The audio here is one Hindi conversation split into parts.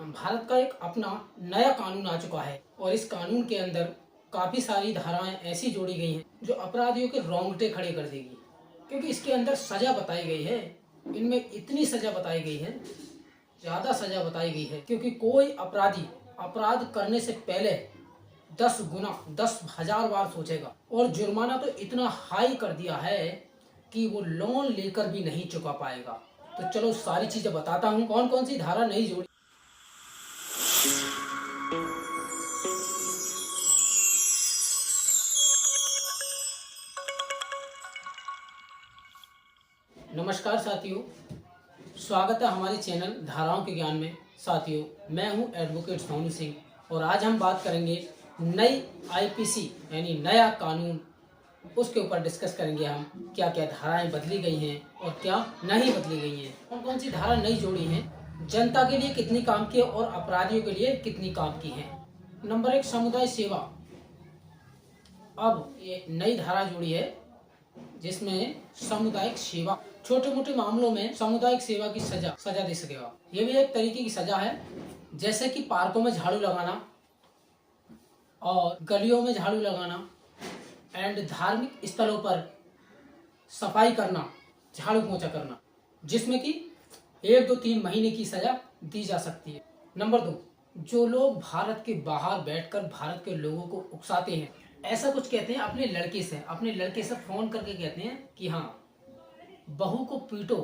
भारत का एक अपना नया कानून आ चुका है और इस कानून के अंदर काफी सारी धाराएं ऐसी जोड़ी गई हैं जो अपराधियों के रोंगटे खड़े कर देगी, क्योंकि इसके अंदर सजा बताई गई है। इनमें इतनी सजा बताई गई है, ज्यादा सजा बताई गई है, क्योंकि कोई अपराधी अपराध करने से पहले 10 गुना 10,000 बार सोचेगा और जुर्माना तो इतना हाई कर दिया है कि वो लोन लेकर भी नहीं चुका पाएगा। तो चलो सारी चीजें बताता हूँ कौन कौन सी धारा नई जोड़ी। नमस्कार साथियों, स्वागत है हमारे चैनल धाराओं के ज्ञान में। साथियों, मैं हूं एडवोकेट सोनू सिंह और आज हम बात करेंगे नई आईपीसी यानी नया कानून, उसके ऊपर डिस्कस करेंगे हम क्या क्या धाराएं बदली गई हैं और क्या नहीं बदली गई हैं, कौन कौन सी धारा नई जोड़ी हैं, जनता के लिए कितनी काम की है और अपराधियों के लिए कितनी काम की है। नंबर 1, समुदाय सेवा। अब ये नई धारा जोड़ी है जिसमें सामुदायिक सेवा, छोटे मोटे मामलों में सामुदायिक सेवा की सजा दे सकेगा। ये भी एक तरीके की सजा है, जैसे कि पार्कों में झाड़ू लगाना और गलियों में झाड़ू लगाना एंड धार्मिक स्थलों पर सफाई करना, झाड़ू पोंछा करना, जिसमें कि 1, 2, 3 महीने की सजा दी जा सकती है। नंबर 2, जो लोग भारत के बाहर बैठकर भारत के लोगों को उकसाते हैं, ऐसा कुछ कहते हैं अपने लड़के से फोन करके कहते हैं कि हाँ, बहू को पीटो,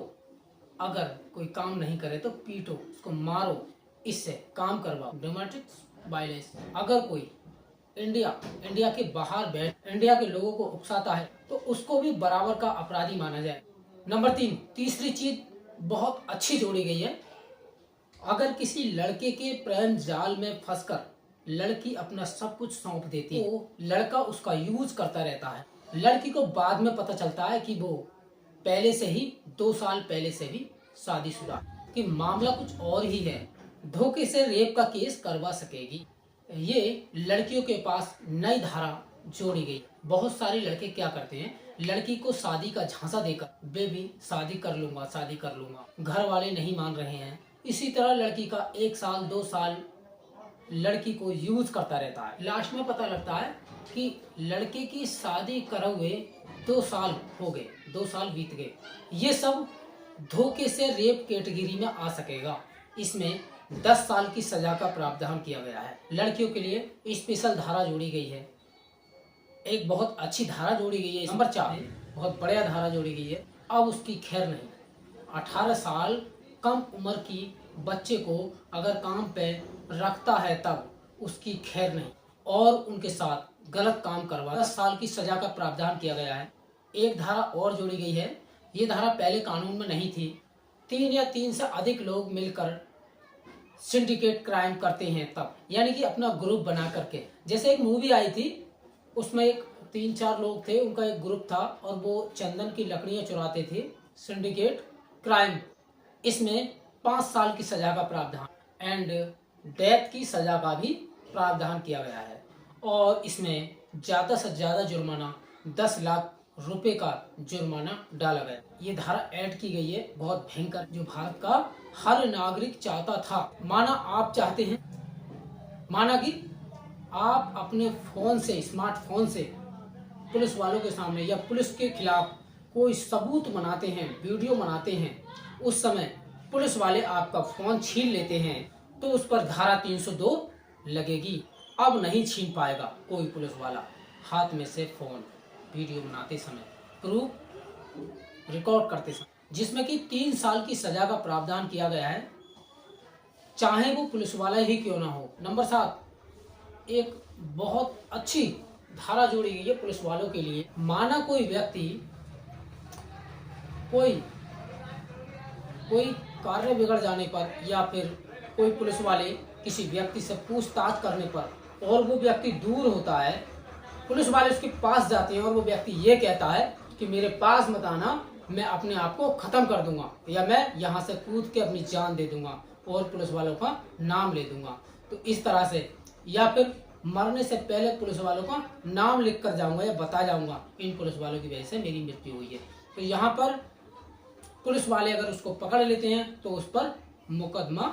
अगर कोई काम नहीं करे तो पीटो, उसको मारो, इससे काम करवाओ, डोमेस्टिक वायलेंस। अगर कोई इंडिया के बाहर बैठ इंडिया के लोगों को उकसाता है तो उसको भी बराबर का अपराधी माना जाए। नंबर 3, तीसरी चीज बहुत अच्छी जोड़ी गई है। अगर किसी लड़के के प्रेम जाल में फंसकर लड़की अपना सब कुछ सौंप देती है तो लड़का उसका यूज करता रहता है। लड़की को बाद में पता चलता है कि वो पहले से ही 2 साल पहले से भी शादीशुदा, कि मामला कुछ और ही है, धोखे से रेप का केस करवा सकेगी। ये लड़कियों के पास नई धारा जोड़ी गई। बहुत सारे लड़के क्या करते हैं, लड़की को शादी का झांसा देकर, बेबी शादी कर लूंगा, घर वाले नहीं मान रहे हैं, इसी तरह लड़की का 1 साल 2 साल लड़की को यूज करता रहता है। लास्ट में पता लगता है कि लड़के की शादी करे हुए 2 साल हो गए, 2 साल बीत गए। ये सब धोखे से रेप कैटेगरी में आ सकेगा। इसमें 10 साल की सजा का प्रावधान किया गया है। लड़कियों के लिए स्पेशल धारा जोड़ी गई है, एक बहुत अच्छी धारा जोड़ी गई है। नंबर 4, बहुत बढ़िया धारा जोड़ी गई है। अब उसकी खैर नहीं। 18 साल कम उम्र की बच्चे को अगर काम पे रखता है तब उसकी खैर नहीं, और उनके साथ गलत काम करवा 10 साल की सजा का प्रावधान किया गया है। एक धारा और जोड़ी गई है, ये धारा पहले कानून में नहीं थी। 3 या 3 से अधिक लोग मिलकर सिंडिकेट क्राइम करते हैं तब, यानी कि अपना ग्रुप बना करके, जैसे एक मूवी आई थी उसमें एक 3-4 लोग थे, उनका एक ग्रुप था और वो चंदन की लकड़ियां चुराते थे। सिंडिकेट क्राइम, इसमें 5 साल की सजा का प्रावधान एंड डेथ की सजा का भी प्रावधान किया गया है, और इसमें ज्यादा से ज्यादा जुर्माना 10 लाख रुपए का जुर्माना डाला गया। ये धारा ऐड की गई है, बहुत भयंकर, जो भारत का हर नागरिक चाहता था। माना आप चाहते हैं, माना कि आप अपने फोन से, स्मार्टफोन से पुलिस वालों के सामने या पुलिस के खिलाफ कोई सबूत बनाते हैं, वीडियो बनाते हैं, उस समय पुलिस वाले आपका फोन छीन लेते हैं तो उस पर धारा 302 लगेगी। अब नहीं छीन पाएगा कोई पुलिस वाला हाथ में से फोन वीडियो बनाते समय, प्रूफ रिकॉर्ड करते समय, जिसमें कि 3 साल की सजा का प्रावधान किया गया है, चाहे वो पुलिस वाला ही क्यों ना हो। नंबर 7, एक बहुत अच्छी धारा जोड़ी गई है पुलिस वालों के लिए। माना कोई व्यक्ति कोई कार्य बिगड़ जाने पर या फिर कोई पुलिस वाले किसी व्यक्ति से पूछताछ करने पर और वो व्यक्ति दूर होता है, पुलिस वाले उसके पास जाते हैं और वो व्यक्ति ये कहता है कि मेरे पास मत आना, मैं अपने आप को खत्म कर दूंगा या मैं यहाँ से कूद के अपनी जान दे दूंगा और पुलिस वालों का नाम ले दूंगा। तो इस तरह से, या फिर मरने से पहले पुलिस वालों का नाम लिख कर जाऊंगा या बता जाऊंगा, इन पुलिस वालों की वजह से मेरी मृत्यु हुई है। तो यहाँ पर पुलिस वाले अगर उसको पकड़ लेते हैं तो उस पर मुकदमा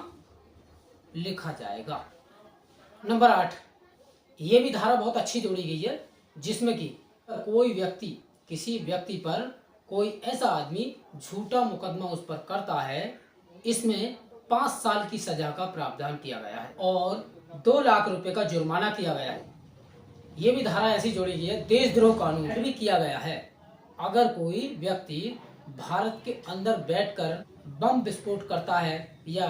लिखा जाएगा। नंबर 8, ये भी धारा बहुत अच्छी जोड़ी गई है, जिसमें कि कोई व्यक्ति किसी व्यक्ति पर कोई ऐसा आदमी झूठा मुकदमा उस पर करता है, इसमें 5 साल की सजा का प्रावधान किया गया है और 2 लाख रुपए का जुर्माना किया गया है। ये भी धारा ऐसी जोड़ी गई है। देशद्रोह कानून भी किया गया है। अगर कोई व्यक्ति भारत के अंदर बैठकर बम विस्फोट करता है या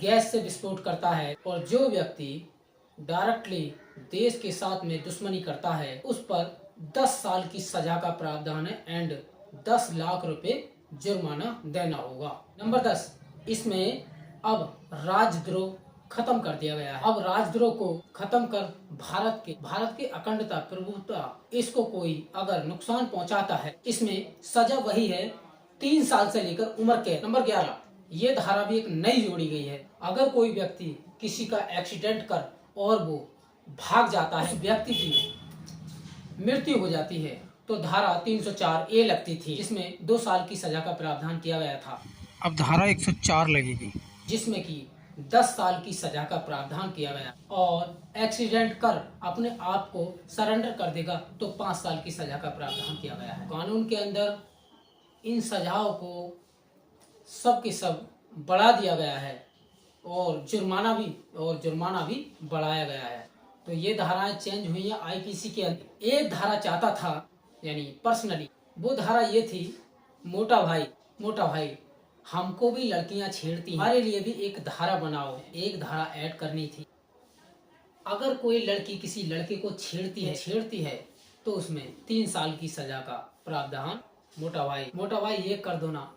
गैस से विस्फोट करता है और जो व्यक्ति डायरेक्टली देश के साथ में दुश्मनी करता है, उस पर 10 साल की सजा का प्रावधान है एंड 10 लाख रुपए जुर्माना देना होगा। नंबर 10, इसमें अब राजद्रोह खत्म कर दिया गया है। अब राजद्रोह को खत्म कर भारत के अखंडता, प्रभुत्व, इसको कोई अगर नुकसान पहुंचाता है, इसमें सजा वही है 3 साल से लेकर उम्र कैद। नंबर 11, ये धारा भी एक नई जोड़ी गई है। अगर कोई व्यक्ति किसी का एक्सीडेंट कर और वो भाग जाता है, व्यक्ति की मृत्यु हो जाती है, तो धारा 304A लगती थी, जिसमें 2 साल की सजा का प्रावधान किया गया था। अब धारा 104 लगेगी, जिसमें कि 10 साल की सजा का प्रावधान किया गया और एक्सीडेंट कर अपने आप को सरेंडर कर देगा तो 5 साल की सजा का प्रावधान किया गया है। कानून के अंदर इन सजाओं को सब के सब बढ़ा दिया गया है और जुर्माना भी बढ़ाया गया है। तो ये धाराएं चेंज हुई हैं आईपीसी के अंदर। एक धारा चाहता था, यानी पर्सनली, वो धारा ये थी, मोटा भाई हमको भी लड़कियां छेड़ती हैं, हमारे लिए भी एक धारा बनाओ, एक धारा ऐड करनी थी। अगर कोई लड़की किसी लड़के को छेड़ती है तो उसमें 3 साल की सजा का प्रावधान। मोटा भाई ये कर दो ना,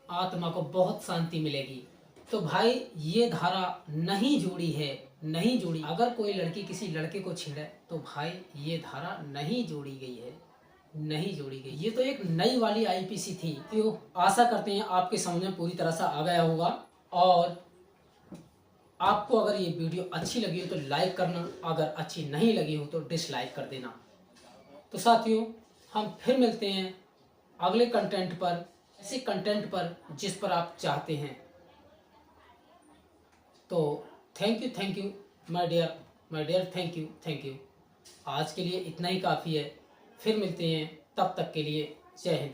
आत्मा को बहुत शांति मिलेगी। तो भाई ये धारा नहीं जोड़ी। अगर कोई लड़की किसी लड़के को छेड़े तो भाई ये धारा नहीं जोड़ी गई। ये तो एक नई वाली आईपीसी थी। तो आशा करते हैं आपके समझ में पूरी तरह से आ गया होगा और आपको अगर ये वीडियो अच्छी लगी हो तो लाइक करना, अगर अच्छी नहीं लगी हो तो डिसलाइक कर देना। तो साथियों, हम फिर मिलते हैं अगले कंटेंट पर, ऐसे कंटेंट पर जिस पर आप चाहते हैं। तो thank you my dear, thank you. आज के लिए इतना ही काफ़ी है। फिर मिलते हैं, तब तक के लिए जय हिंद।